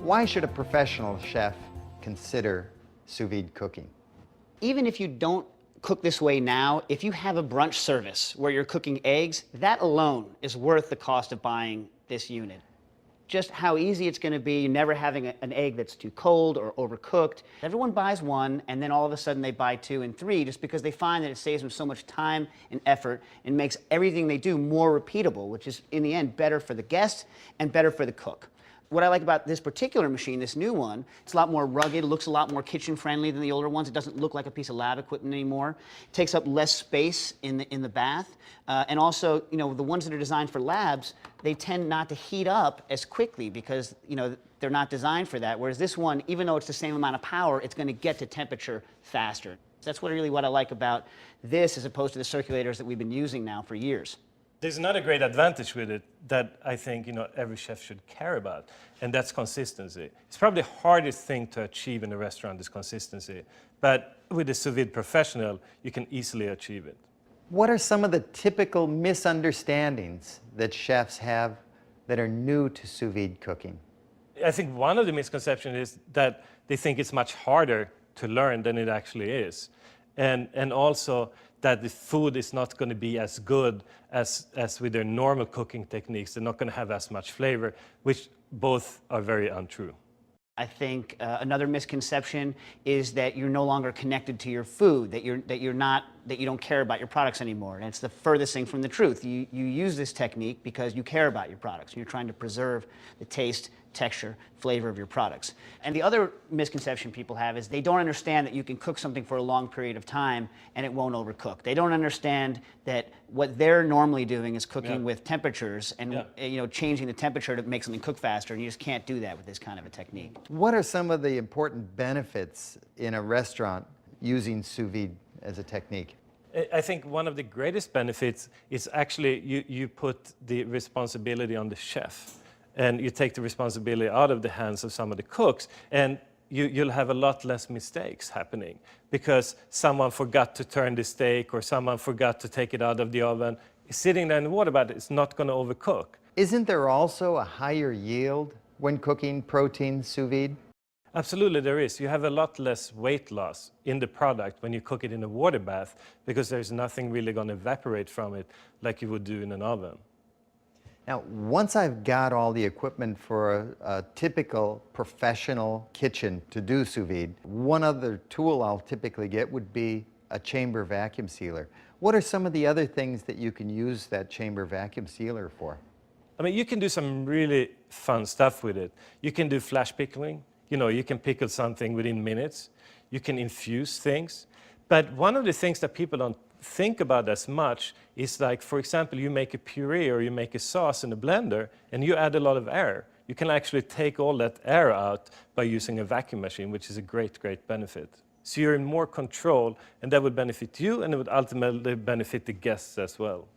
Why should a professional chef consider sous vide cooking? Even if you don't cook this way now, if you have a brunch service where you're cooking eggs, that alone is worth the cost of buying this unit. Just how easy it's going to be, never having an egg that's too cold or overcooked. Everyone buys one, and then all of a sudden they buy 2 and 3 just because they find that it saves them so much time and effort and makes everything they do more repeatable, which is, in the end, better for the guest and better for the cook. What I like about this particular machine, this new one, it's a lot more rugged, it looks a lot more kitchen-friendly than the older ones. It doesn't look like a piece of lab equipment anymore. It takes up less space in the bath. And also, you know, the ones that are designed for labs, they tend not to heat up as quickly because, you know, they're not designed for that. Whereas this one, even though it's the same amount of power, it's going to get to temperature faster. So that's really what I like about this as opposed to the circulators that we've been using now for years. There's another great advantage with it that I think every chef should care about, and that's consistency. It's probably the hardest thing to achieve in a restaurant is consistency, but with a sous vide professional, you can easily achieve it. What are some of the typical misunderstandings that chefs have that are new to sous vide cooking? I think one of the misconceptions is that they think it's much harder to learn than it actually is, and also that the food is not going to be as good as with their normal cooking techniques. They're not going to have as much flavor, which both are very untrue. I think another misconception is that you're no longer connected to your food, that you don't care about your products anymore. And it's the furthest thing from the truth. You use this technique because you care about your products. You're trying to preserve the taste, texture, flavor of your products. And the other misconception people have is they don't understand that you can cook something for a long period of time and it won't overcook. They don't understand that what they're normally doing is cooking with temperatures and changing the temperature to make something cook faster, and you just can't do that with this kind of a technique. What are some of the important benefits in a restaurant using sous vide as a technique? I think one of the greatest benefits is actually you put the responsibility on the chef, and you take the responsibility out of the hands of some of the cooks, and you'll have a lot less mistakes happening because someone forgot to turn the steak or someone forgot to take it out of the oven. Sitting there in the water bath, it's not going to overcook. Isn't there also a higher yield when cooking protein sous vide? Absolutely, there is. You have a lot less weight loss in the product when you cook it in a water bath because there's nothing really going to evaporate from it like you would do in an oven. Now, once I've got all the equipment for a typical professional kitchen to do sous vide, one other tool I'll typically get would be a chamber vacuum sealer. What are some of the other things that you can use that chamber vacuum sealer for? I mean, you can do some really fun stuff with it. You can do flash pickling. You can pickle something within minutes. You can infuse things. But one of the things that people don't think about as much is like, for example, you make a puree or you make a sauce in a blender and you add a lot of air. You can actually take all that air out by using a vacuum machine, which is a great, great benefit. So you're in more control, and that would benefit you, and it would ultimately benefit the guests as well.